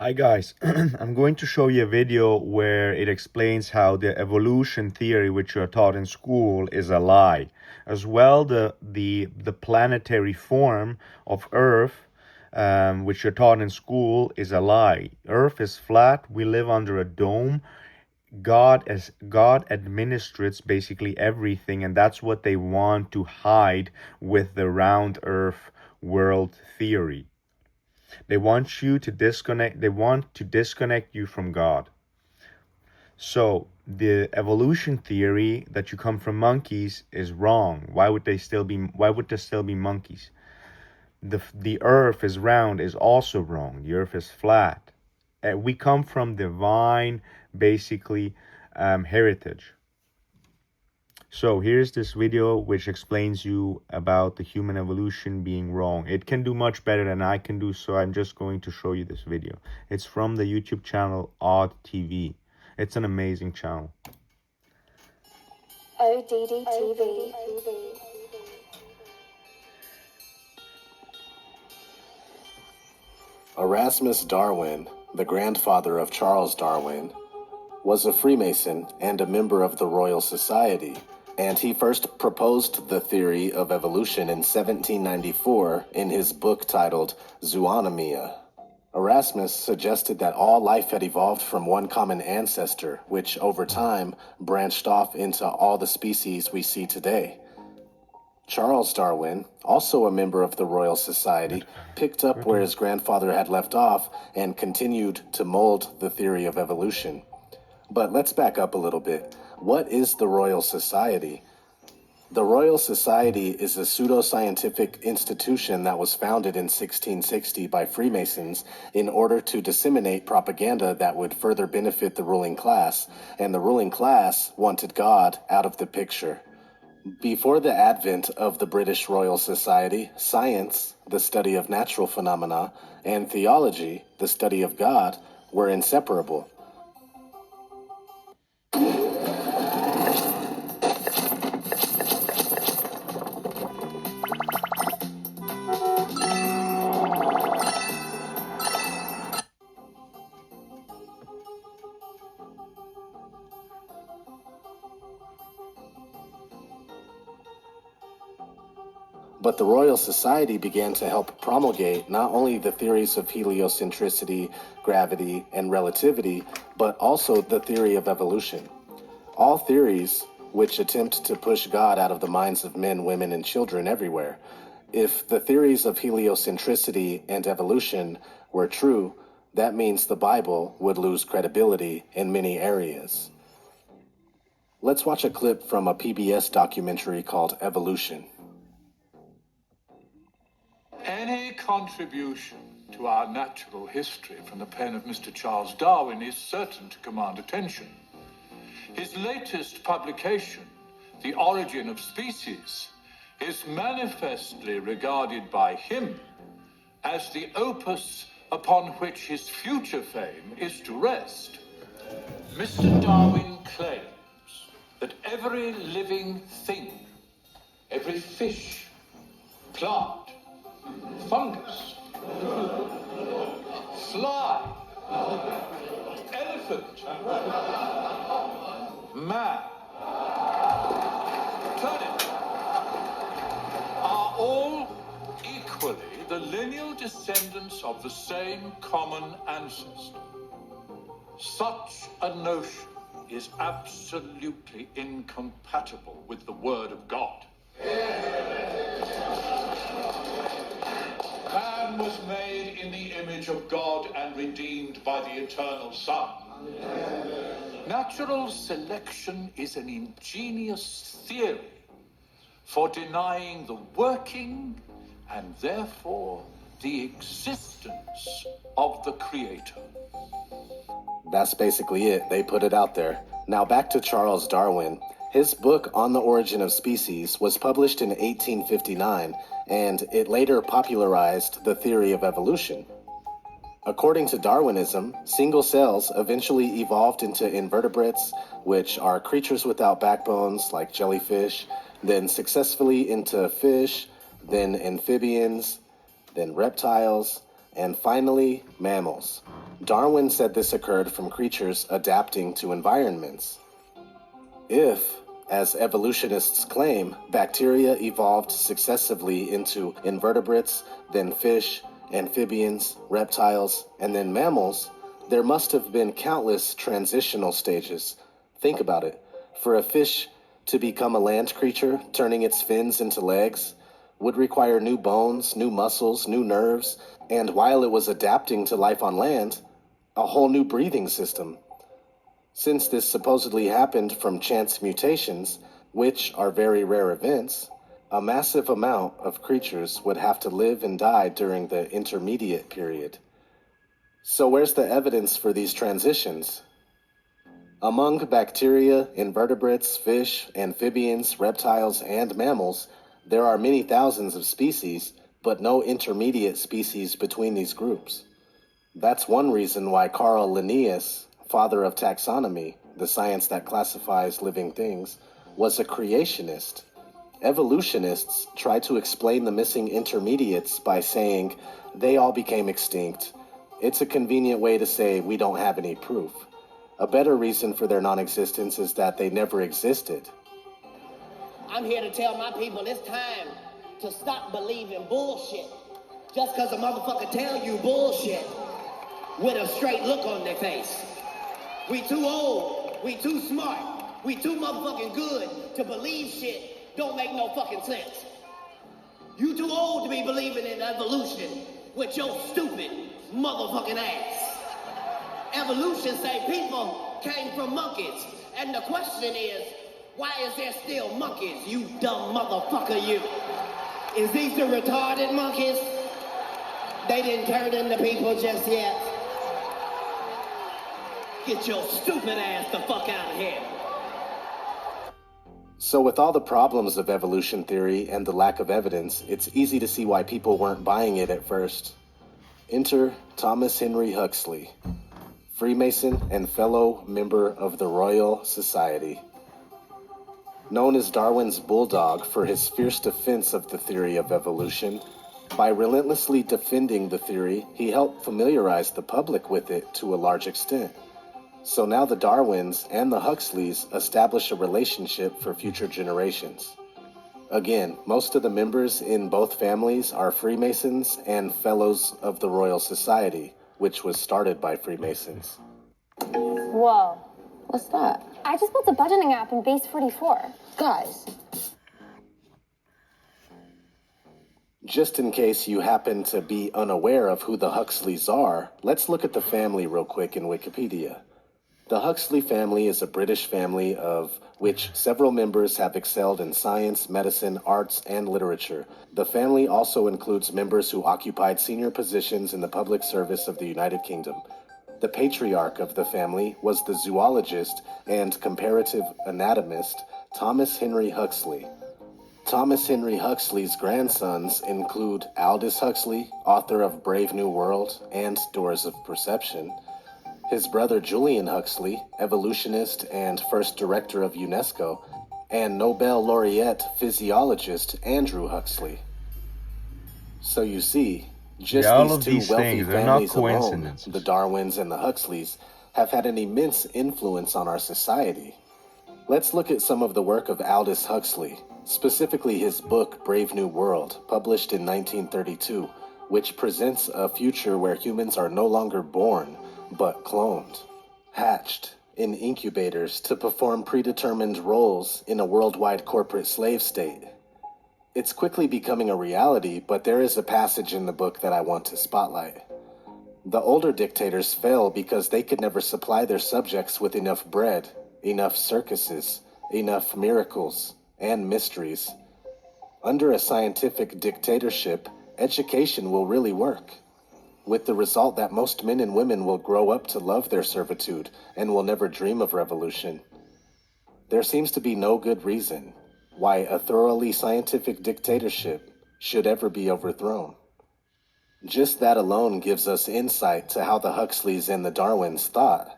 Hi guys, I'm going to show you a video where it explains how the evolution theory which you're taught in school is a lie. As well, the planetary form of Earth, which you're taught in school, is a lie. Earth is flat, we live under a dome. God administrates basically everything, and that's what they want to hide with the round Earth world theory. They want you to disconnect, they want to disconnect you from God. So the evolution theory that you come from monkeys is wrong. Why would there still be monkeys? The earth is round is also wrong. The earth is flat. We come from divine, basically, heritage. So here's this video which explains you about the human evolution being wrong. It can do much better than I can do, so I'm just going to show you this video. It's from the YouTube channel Odd TV. It's an amazing channel. ODD TV. Erasmus Darwin, the grandfather of Charles Darwin, was a Freemason and a member of the Royal Society, and he first proposed the theory of evolution in 1794 in his book titled Zoonomia. Erasmus suggested that all life had evolved from one common ancestor, which over time branched off into all the species we see today. Charles Darwin, also a member of the Royal Society, picked up where his grandfather had left off and continued to mold the theory of evolution. But let's back up a little bit. What is the Royal Society? The Royal Society is a pseudoscientific institution that was founded in 1660 by Freemasons in order to disseminate propaganda that would further benefit the ruling class, and the ruling class wanted God out of the picture. Before the advent of the British Royal Society, science, the study of natural phenomena, and theology, the study of God, were inseparable. But the Royal Society began to help promulgate not only the theories of heliocentricity, gravity, and relativity, but also the theory of evolution. All theories which attempt to push God out of the minds of men, women, and children everywhere. If the theories of heliocentricity and evolution were true, that means the Bible would lose credibility in many areas. Let's watch a clip from a PBS documentary called Evolution. Any contribution to our natural history from the pen of Mr. Charles Darwin is certain to command attention. His latest publication, The Origin of Species, is manifestly regarded by him as the opus upon which his future fame is to rest. Mr. Darwin claims that every living thing, every fish, plant, fungus, fly, elephant, man, turnip, are all equally the lineal descendants of the same common ancestor. Such a notion is absolutely incompatible with the Word of God. Man was made in the image of God and redeemed by the eternal Son. Natural selection is an ingenious theory for denying the working and therefore the existence of the Creator. That's basically it. They put it out there. Now back to Charles Darwin. His book On the Origin of Species was published in 1859, and it later popularized the theory of evolution. According to Darwinism, single cells eventually evolved into invertebrates, which are creatures without backbones like jellyfish, then successfully into fish, then amphibians, then reptiles, and finally mammals. Darwin said this occurred from creatures adapting to environments. If, as evolutionists claim, bacteria evolved successively into invertebrates, then fish, amphibians, reptiles, and then mammals, there must have been countless transitional stages. Think about it. For a fish to become a land creature, turning its fins into legs, would require new bones, new muscles, new nerves, and while it was adapting to life on land, a whole new breathing system. Since this supposedly happened from chance mutations, which are very rare events, a massive amount of creatures would have to live and die during the intermediate period. So where's the evidence for these transitions? Among bacteria, invertebrates, fish, amphibians, reptiles, and mammals, there are many thousands of species, but no intermediate species between these groups. That's one reason why Carl Linnaeus, father of taxonomy, the science that classifies living things, was a creationist. Evolutionists try to explain the missing intermediates by saying they all became extinct. It's a convenient way to say we don't have any proof. A better reason for their non-existence is that they never existed. I'm here to tell my people it's time to stop believing bullshit. Just because a motherfucker tell you bullshit with a straight look on their face. We too old, we too smart, we too motherfucking good to believe shit don't make no fucking sense. You too old to be believing in evolution with your stupid motherfucking ass. Evolution say people came from monkeys, and the question is, why is there still monkeys, you dumb motherfucker, you? Is these the retarded monkeys? They didn't turn into people just yet. Get your stupid ass the fuck out of here. So with all the problems of evolution theory and the lack of evidence, it's easy to see why people weren't buying it at first. Enter Thomas Henry Huxley, Freemason and fellow member of the Royal Society. Known as Darwin's bulldog for his fierce defense of the theory of evolution, by relentlessly defending the theory, he helped familiarize the public with it to a large extent. So now the Darwins and the Huxleys establish a relationship for future generations. Again, most of the members in both families are Freemasons and Fellows of the Royal Society, which was started by Freemasons. Whoa. What's that? I just built a budgeting app in Base 44. Guys, Just in case you happen to be unaware of who the Huxleys are, let's look at the family real quick in Wikipedia. The Huxley family is a British family of which several members have excelled in science, medicine, arts, and literature. The family also includes members who occupied senior positions in the public service of the United Kingdom. The patriarch of the family was the zoologist and comparative anatomist Thomas Henry Huxley. Thomas Henry Huxley's grandsons include Aldous Huxley, author of Brave New World and Doors of Perception, his brother Julian Huxley, evolutionist and first director of UNESCO, and Nobel laureate physiologist Andrew Huxley. So you see, just Yeah, all these of two these wealthy things, they're not families alone, coincidences. the Darwins and the Huxleys, have had an immense influence on our society. Let's look at some of the work of Aldous Huxley, specifically his book Brave New World, published in 1932, which presents a future where humans are no longer born, but cloned, hatched in incubators to perform predetermined roles in a worldwide corporate slave state. It's quickly becoming a reality, but there is a passage in the book that I want to spotlight. The older dictators fell because they could never supply their subjects with enough bread, enough circuses, enough miracles, and mysteries. Under a scientific dictatorship, education will really work, with the result that most men and women will grow up to love their servitude and will never dream of revolution. There seems to be no good reason why a thoroughly scientific dictatorship should ever be overthrown. Just that alone gives us insight to how the Huxleys and the Darwins thought.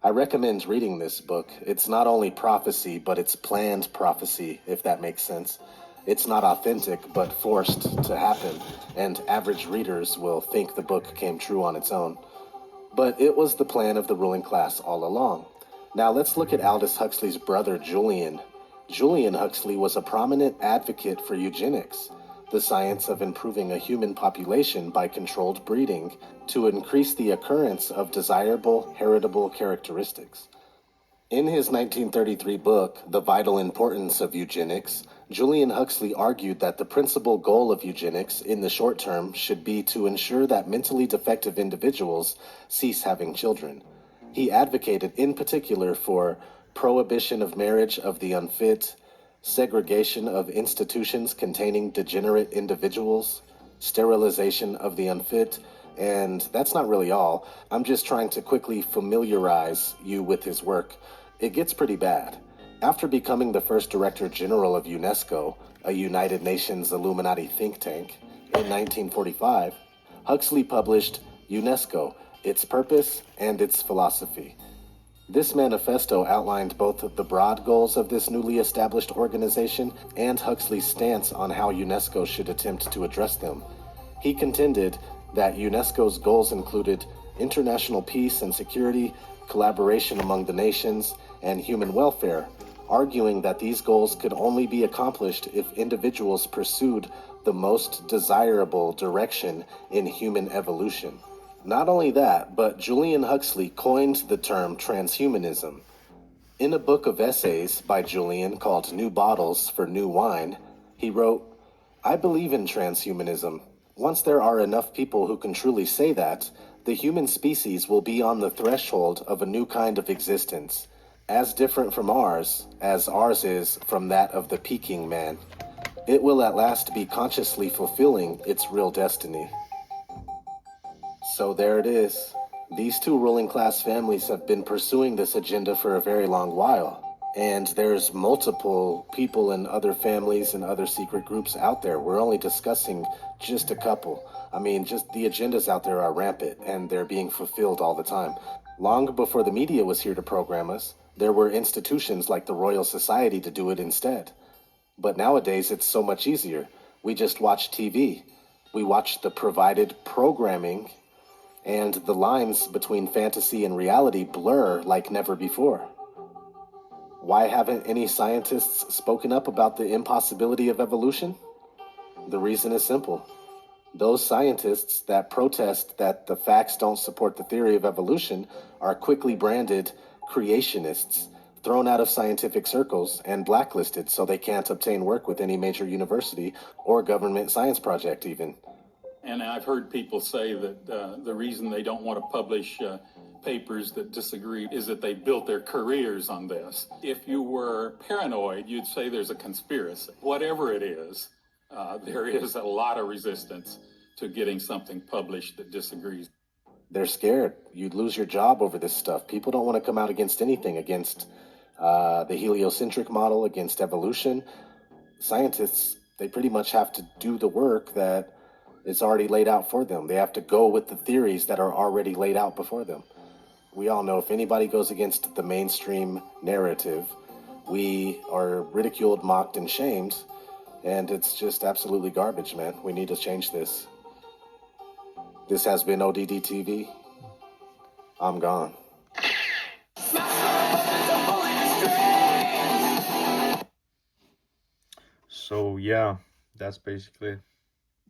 I recommend reading this book. It's not only prophecy, but it's planned prophecy, if that makes sense. It's not authentic, but forced to happen, and average readers will think the book came true on its own. But it was the plan of the ruling class all along. Now let's look at Aldous Huxley's brother, Julian. Julian Huxley was a prominent advocate for eugenics, the science of improving a human population by controlled breeding to increase the occurrence of desirable heritable characteristics. In his 1933 book, The Vital Importance of Eugenics, Julian Huxley argued that the principal goal of eugenics in the short term should be to ensure that mentally defective individuals cease having children. He advocated in particular for prohibition of marriage of the unfit, segregation of institutions containing degenerate individuals, sterilization of the unfit, and that's not really all. I'm just trying to quickly familiarize you with his work. It gets pretty bad. After becoming the first Director General of UNESCO, a United Nations Illuminati think tank, in 1945, Huxley published UNESCO, Its Purpose and Its Philosophy. This manifesto outlined both the broad goals of this newly established organization and Huxley's stance on how UNESCO should attempt to address them. He contended that UNESCO's goals included international peace and security, collaboration among the nations, and human welfare, arguing that these goals could only be accomplished if individuals pursued the most desirable direction in human evolution. Not only that, but Julian Huxley coined the term transhumanism. In a book of essays by Julian called New Bottles for New Wine, he wrote, "I believe in transhumanism. Once there are enough people who can truly say that, the human species will be on the threshold of a new kind of existence, as different from ours as ours is from that of the Peking man. It will at last be consciously fulfilling its real destiny." So there it is. These two ruling class families have been pursuing this agenda for a very long while. And there's multiple people and other families and other secret groups out there. We're only discussing just a couple. I mean, just the agendas out there are rampant and they're being fulfilled all the time. Long before the media was here to program us, there were institutions like the Royal Society to do it instead. But nowadays it's so much easier. We just watch TV. We watch the provided programming, and the lines between fantasy and reality blur like never before. Why haven't any scientists spoken up about the impossibility of evolution? The reason is simple. Those scientists that protest that the facts don't support the theory of evolution are quickly branded creationists, thrown out of scientific circles, and blacklisted so they can't obtain work with any major university or government science project even. And I've heard people say that the reason they don't want to publish papers that disagree is that they built their careers on this. If you were paranoid, you'd say there's a conspiracy. Whatever it is, there is a lot of resistance to getting something published that disagrees. They're scared. You'd lose your job over this stuff. People don't want to come out against anything, against the heliocentric model, against evolution. Scientists, they pretty much have to do the work that is already laid out for them. They have to go with the theories that are already laid out before them. We all know if anybody goes against the mainstream narrative, we are ridiculed, mocked, and shamed, and it's just absolutely garbage, man. We need to change this. This has been ODD TV. I'm gone. So yeah, that's basically it.